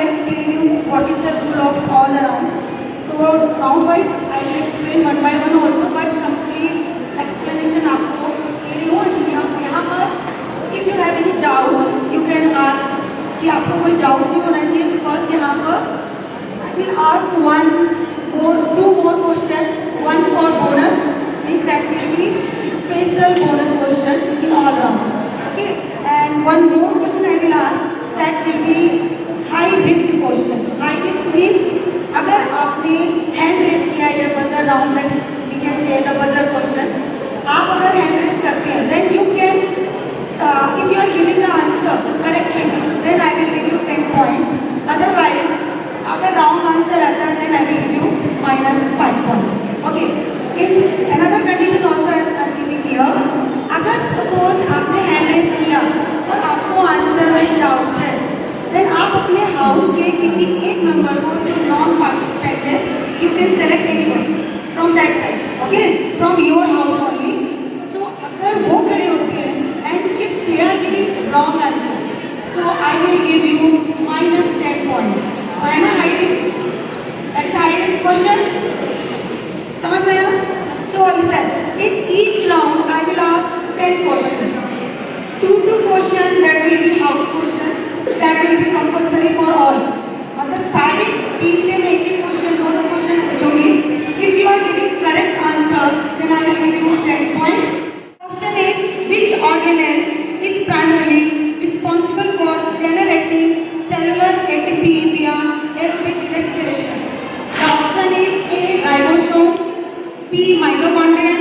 explain you what is the rule of all the rounds. So round wise I will explain one by one also, but complete explanation आपको दे रही हूँ यहाँ पर. If you have any doubt you can ask कि आपको कोई doubt नहीं होना चाहिए, because यहाँ पर I will ask two more question, one for bonus, means that will be special bonus question in all round. Okay, and one more question I will ask, that will be high risk question. High risk means अगर आपने hand raise किया या buzzer round, that is we can say the buzzer question, आप अगर hand raise करते हैं then you can if you are giving the answer correctly then I will give you 10 points. Otherwise अगर wrong answer आता है then I will give you -5 points. Okay, in another condition also I am giving here, अगर suppose आपने hand raise किया और आपको answer में doubt है then आप अपने हाउस के किसी एक मेंबर को जो नॉन पार्टिसिपेंट है you can select anyone from that side, okay, from your house only. So अगर वो खड़े होते हैं and if they are giving wrong answer so I will give you -10 points. तो है ना high risk, that is high risk question. समझ में आया? So listen, in each round I will ask 10 questions. Two question that will be house question, that will be compulsory for all. मतलब सारी team से मैं एक क्वेश्चन दो question पूछूंगी. If you are giving correct answer then I will give you 10 points. Question is, which organelle is primarily responsible for generating cellular ATP via aerobic respiration? The option is A. ribosome, B. mitochondrion,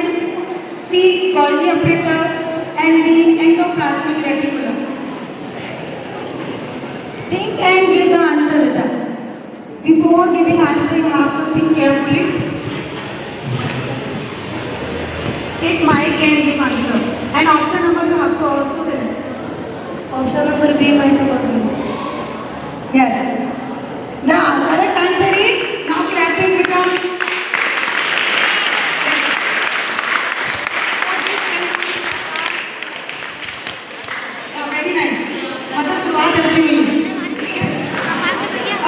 C. Golgi apparatus, and D. endoplasmic reticulum. Think and give the answer beta. Before giving answer you have to think carefully. Take mic and give answer. And option number you have to also select. Option number B, mitochondrion. Yes. The correct answer is, now clapping beta. Very nice. मतलब शुरुआत अच्छी हुई.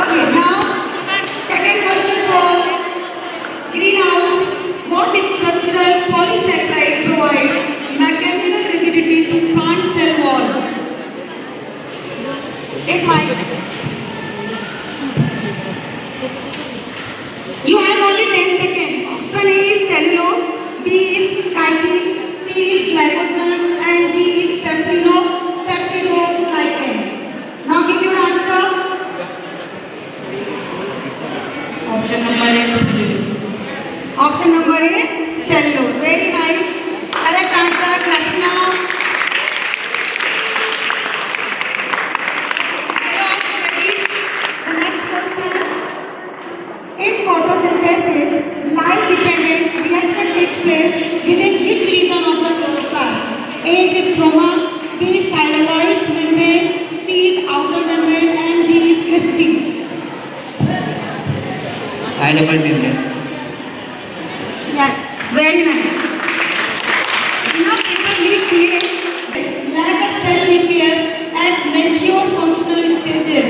Okay, now second question for greenhouse. What structural polysaccharide provides mechanical rigidity to plant cell wall? Take mic. You have only 10 seconds. Option A is cellulose, B is chitin, C is glycogen, and D is peptidoglycan. Now give your answer. Option number A. Option number A, cellulose. Very nice. Correct answer. Clapping now. The next question. In photosynthesis, light-dependent reaction takes place within which region of the chloroplast? A is stroma, B is thylakoid membrane, C is outer membrane, and D is cristae. Thylakoid membrane. Yes, very nice. Now people leave here. Lack of cell nucleus as mature functional stages.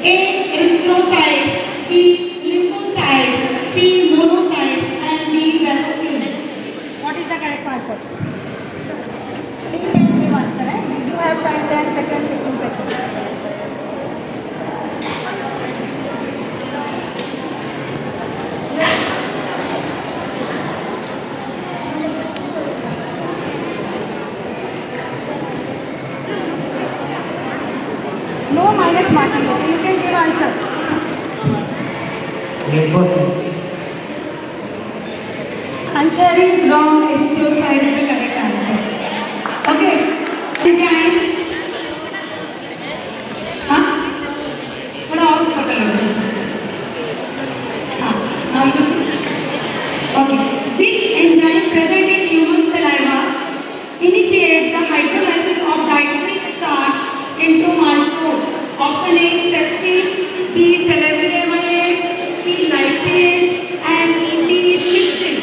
A. erythrocytes, B. lymphocytes, C. monocytes, and D. basophils. What is the correct answer? Give answer. You have time 10 seconds, 15 seconds. No minus marking. You can give answer. Lymphocyte. Answer is wrong. Erythrocyte is the correct answer. Okay. Time. हाँ? थोड़ा और पकड़ लो. हाँ. Now you. Okay. Which enzyme present in human saliva initiate the hydrolysis of dietary starch into maltose? Option A is pepsin, B is salivary amylase, C lipase, and D is trypsin.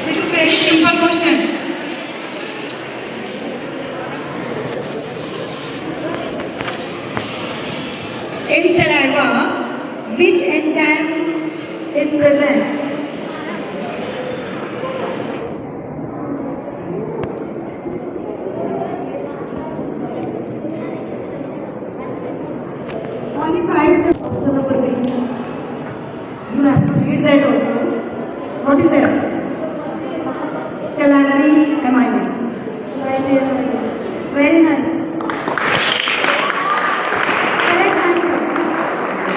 This is very simple question. In saliva, which enzyme is present? Only 5 seconds. You have to read that also. What is that? Salivary amylase. Very nice. Correct answer.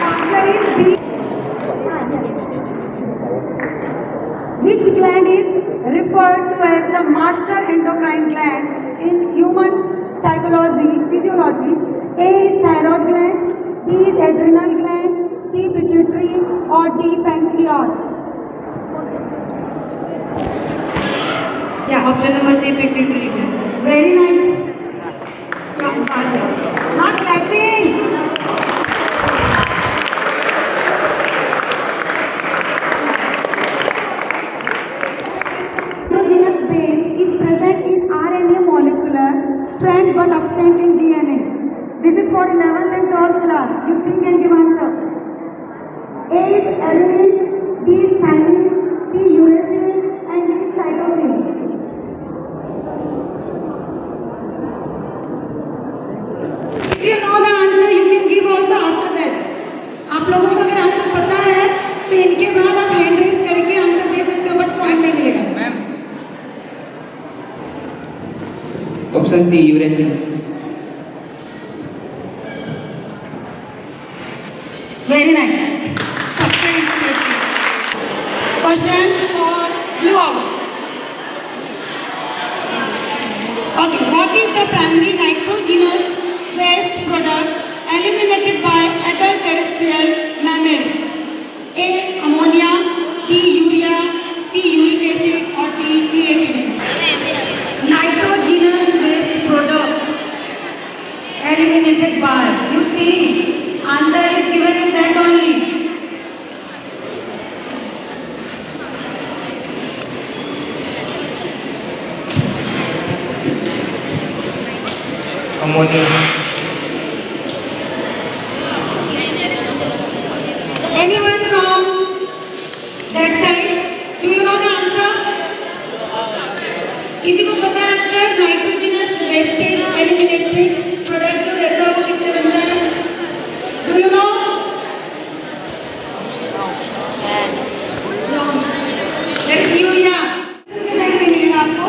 Answer is B. Which gland is referred to as the master endocrine gland in human physiology? A is thyroid gland, B is adrenal gland, C pituitary, or D pancreas. Yeah, option number C pituitary gland. Very nice. Not clapping. Nitrogenous base is present in RNA molecular strand but absent in DNA. This is for 11th and 12th class. You think and give answer. A is adenine, B is thymine, C uracil, and D is cytosine. If you know the answer, you can give also after that. आप लोगों को अगर answer पता है तो इनके बाद आप हैंड रेज करके आंसर दे सकते हो, बट पॉइंट नहीं मिलेगा. Ma'am option C uracil. Very nice. Question for Blue House. Okay, what is the primary nitrogenous waste product eliminated by adult terrestrial mammals? A. Ammonia, B. Urea, C. Uric acid, or D. creatinine. Nitrogenous waste product eliminated by. You think answer is given in that only. Ammonia. Anyone from that side? Do you know the answer? किसी को पता है answer? Nitrogenous wastage eliminated product जो रहता है वो किससे बनता है? Do you know? That is urea. नहीं देनी है आपको.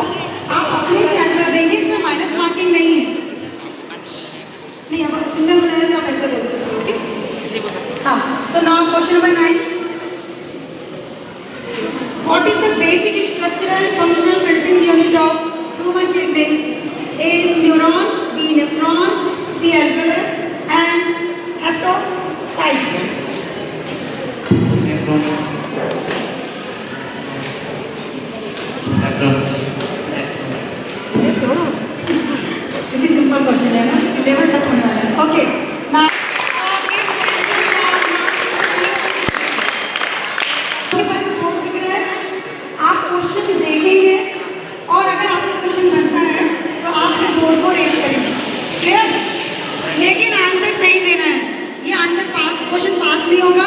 आप अपने से आंसर देंगे, इसमें माइनस मार्किंग नहीं है. नहीं, अब सिंगल बनाया तो आप ऐसे बोल सकते हो. हाँ. So now question number 9. What is the basic structural functional filtering unit of human kidney? A is neuron, B nephron, C alveolus, and hepatocyte. Nephron. Nephron. ये सुनो. ये सिंपल क्वेश्चन है ना, लेवल तक होने वाला है. ओके. नाउ आपके पास बोर्ड दिख रहा है. आप क्वेश्चन देखेंगे और अगर आपको क्वेश्चन बनता है तो आप फिर बोर्ड को रेज करेंगे. क्लियर? लेकिन आंसर सही देना है. ये आंसर क्वेश्चन पास नहीं होगा.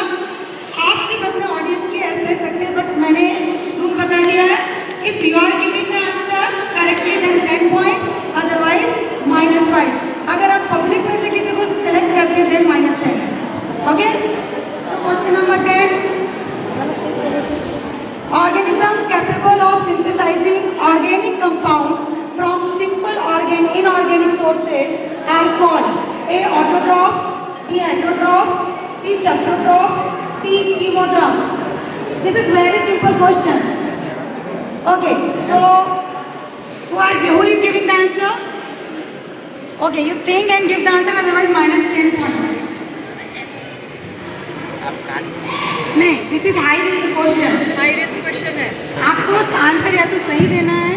आप सिर्फ अपने ऑडियंस की हेल्प ले सकते हैं, बट मैंने रूल बता दिया है. If you are giving the answer correctly then 10 points, otherwise -5. अगर आप पब्लिक में से किसी को सिलेक्ट करते हैं then -10. Okay. So question number 10. Organism capable of synthesizing organic compounds from simple inorganic sources are called A. Autotrophs, B. Heterotrophs, C. Saprotrophs, D. Chemotrophs. This is very simple question. Okay, so who is giving the answer? Okay, you think and give the answer, otherwise -10 points. नहीं, this is high risk question. High risk question है. आपको answer या तो सही देना है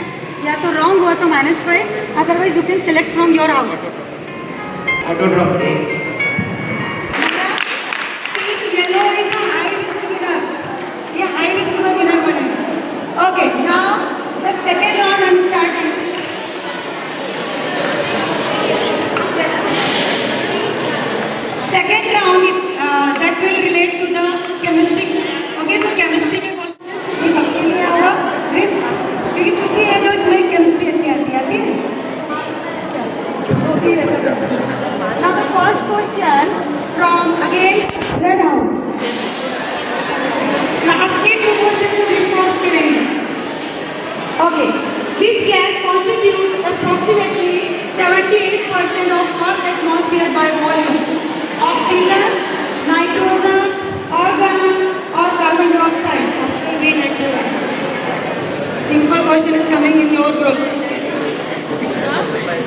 या तो रॉन्ग हुआ तो -5, otherwise you can select from your house. Autotroph. Yellow is a high risk winner. ये हाई रिस्क में विनर बनेगा. Okay, now the second round I am starting. Second round is See the Now the first question from again Red House. Lastly, two questions to discuss today. Okay. Which gas constitutes approximately 78% of Earth's atmosphere by volume? Oxygen, nitrogen, argon, or carbon dioxide? Simple question is coming in your group.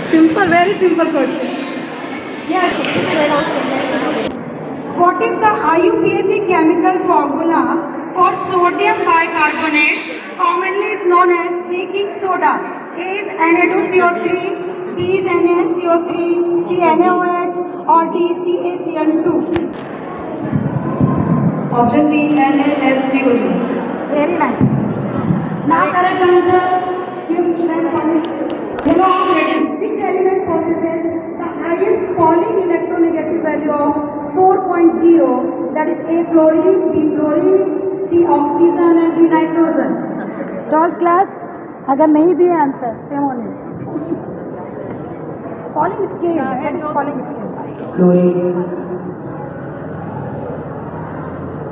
Simple, very simple question. Yes. What is the IUPAC chemical formula for sodium bicarbonate, commonly is known as baking soda? A is Na2CO3, B is NaCO3, C NaOH, or D CaCl2? Option B, NaCO2. Very nice. Now correct answer. Give them point. Yellow is ready. Which element possesses the highest Pauling electronegative value of 4.0? That is A chlorine, B fluorine, C oxygen and D nitrogen. 12th class, अगर नहीं दिए answer same होने. Pauling scale. What is Pauling scale? Fluorine.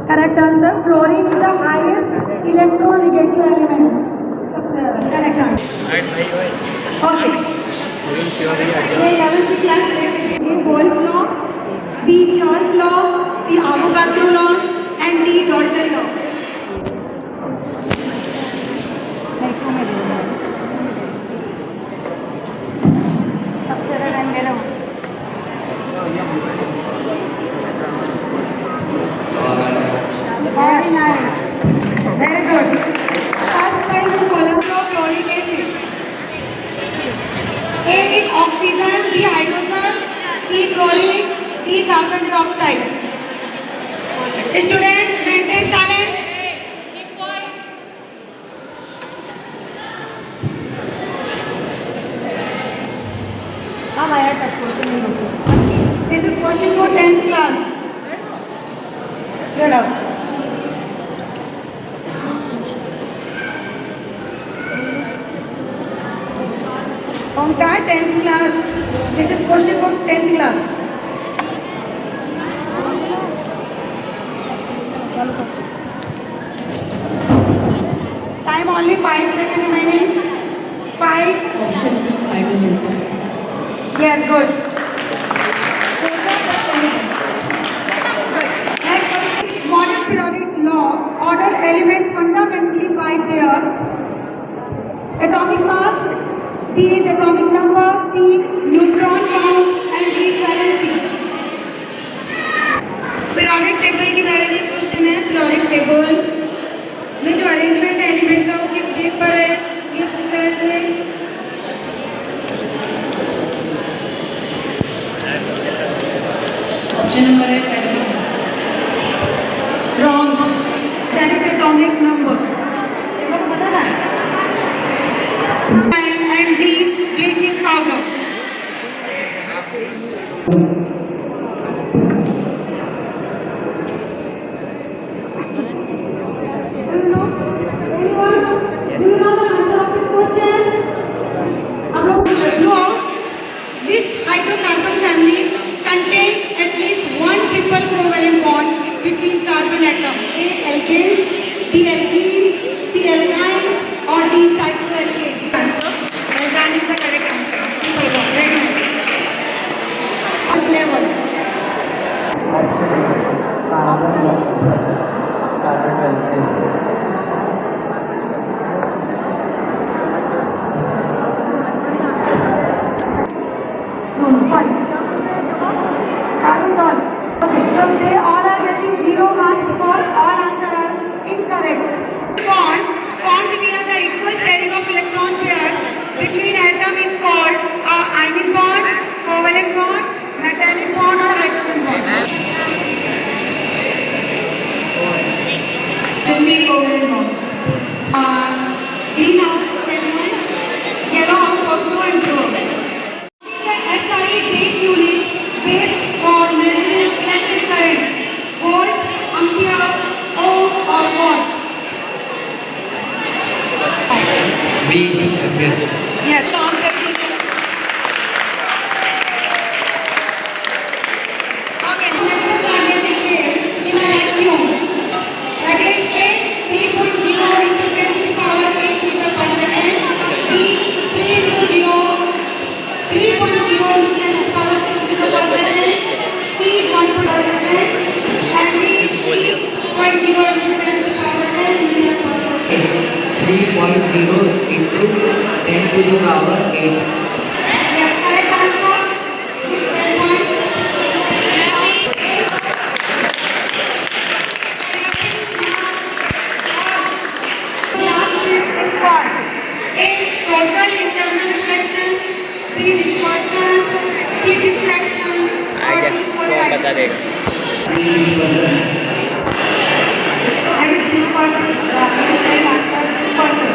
Correct answer. Fluorine is the highest electronegative element. Correct answer. Okay. A 11th class basic. A Boyle's law, B Charles law, C Avogadro law, and D Dalton law. सबसे ज़्यादा time ले लो. Very nice. Very good. First time we follow chloric acid. A is oxygen, B hydrogen, C chlorine, D carbon dioxide. Student, maintain silence. This is question for 10th class. Good out. On 10th class. This is question for 10th class. Time only 5 seconds remaining. 5. Yes, good. Next, modern periodic law order element fundamentally by their atomic mass, D is atomic number, C neutron count and D is valency. Periodic table के बारे में question है. periodic table में जो arrangement है element का वो किस बेस पर है ये पूछा है इसमें. ऑप्शन नंबर है wrong. That is atomic number. ये तो पता था. And D bleaching powder. Which hydrocarbon family contains at least one triple covalent bond between carbon atoms? A. Alkanes, B. alkenes, C. alkynes, or D. cycloalkanes? Answer. Alkyne is the correct answer. Very nice. What level? Sorry. Carbon. Okay, so they all are getting 0 marks because all answers are incorrect. Bond formed via the equal sharing of electron pairs between atoms is called a ionic bond, covalent bond, metallic bond, or hydrogen bond. Should be covalent bond. Greenhouse element, yellow house also improved. SI base unit based on measuring electric current, volt, ampere, ohm or watt. B. Yes, so answer is into 10 to the power 10 million volts. 3.0 into 10 to the power 8. Yes, correct answer. With 10 points. Last bit is called A. Total internal reflection, B. Dispersion, C. Diffraction, or D. Polarization. That is dispersion. The same answer, dispersion.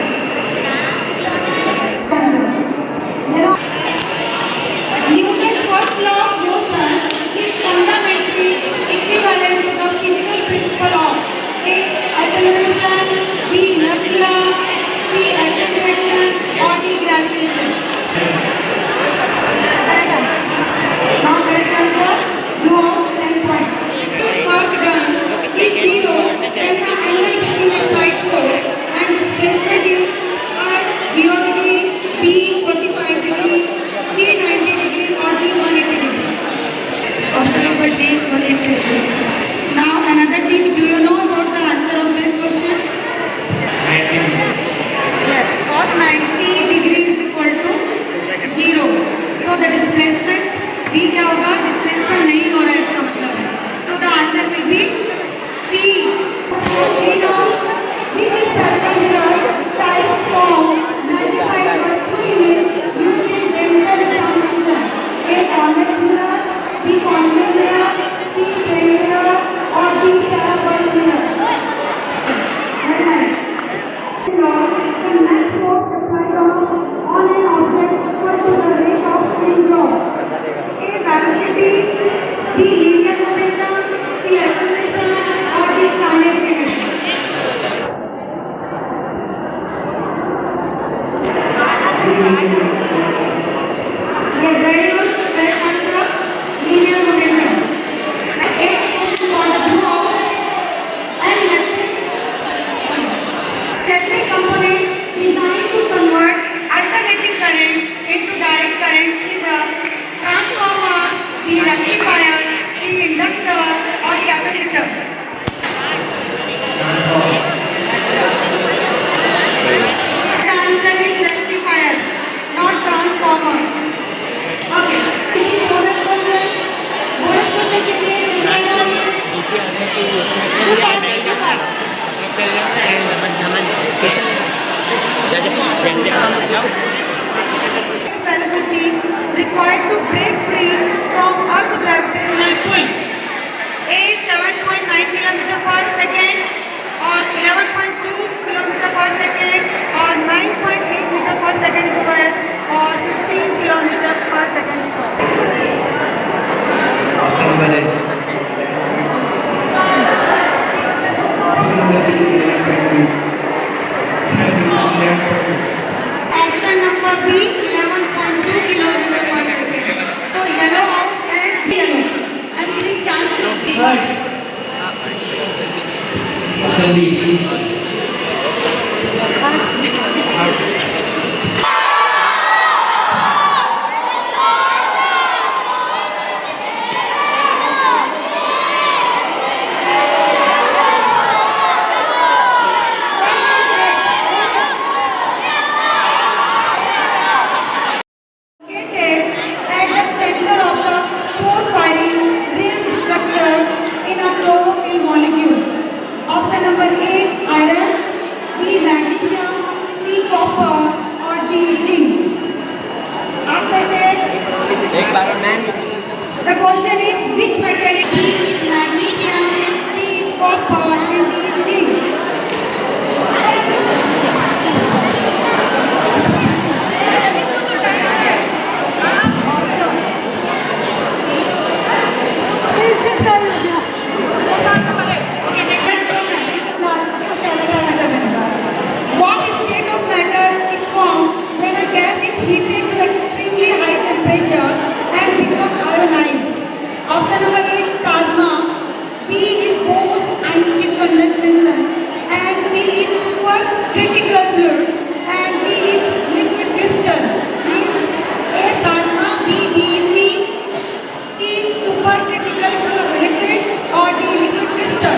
Newton's first law of motion is fundamentally equivalent to the physical principle of A. Acceleration, B. Inertia, C. Acceleration, or D. Gravitation. Correct answer. Now correct answer. You have 10 points. Work done is 0 when the angle between the right pole and displacement is R 0 degree, B 45 degrees, C 90 degrees, or D 180 degrees. Option number D 180 degrees. Now another tip. Do you know about the answer of this question? Yes, cos 90 degrees is equal to 0. So the displacement B क्या होगा? Displacement नहीं हो रहा है इसका मतलब है. So the answer will be C. We know this is perpendicular times form nullified virtual image using dental examination. A. Convex mirror, B. concave mirror, C. plane mirror, or D. parabolic mirror. The net force applied on an object equal to the rate of change of A. velocity, B. linear momentum, C. acceleration, or D. kinetic energy. Yes, very good. Correct answer. Linear momentum. Eight question for the blue house and electric component designed to convert alternating current into direct current is a transformer, B. rectifier, C. inductor, or capacitor. The answer is rectifier, not transformer. Okay. This is bonus question. Bonus question के लिए velocity required to break free from Earth gravitational pull. A is 7.9 km per second, or 11.2 km per second, or 9.8 meter per second square, or 15 km per second square. Option number A. Option number B. Option number B, 11.2 km per second. So yellow house and yellow. I'm giving chance to birds. Option B. Located at the center of the pore-firing rim structure in a chlorophyll molecule. Option number A, iron, B, magnesium, C, copper, or D, zinc. आप में से एक बार ma'am. the question is which material? B is magnesium, C is copper, and D is zinc. What state of matter is formed when a gas is heated to extremely high temperature and become ionized? Option number A is plasma, B is Bose-Einstein condensation, and C is supercritical fluid, and D is liquid crystal. Means A plasma, B BEC, C supercritical fluid liquid, or D liquid crystal.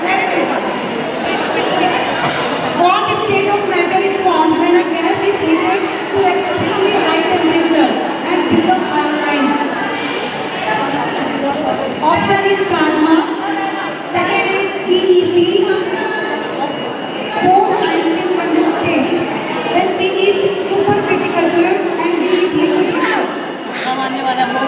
Where is it? one is plasma, second is PEC, post-Einstein condensed state. Then C is supercritical fluid and D is liquid crystal. सामान्य वाला वो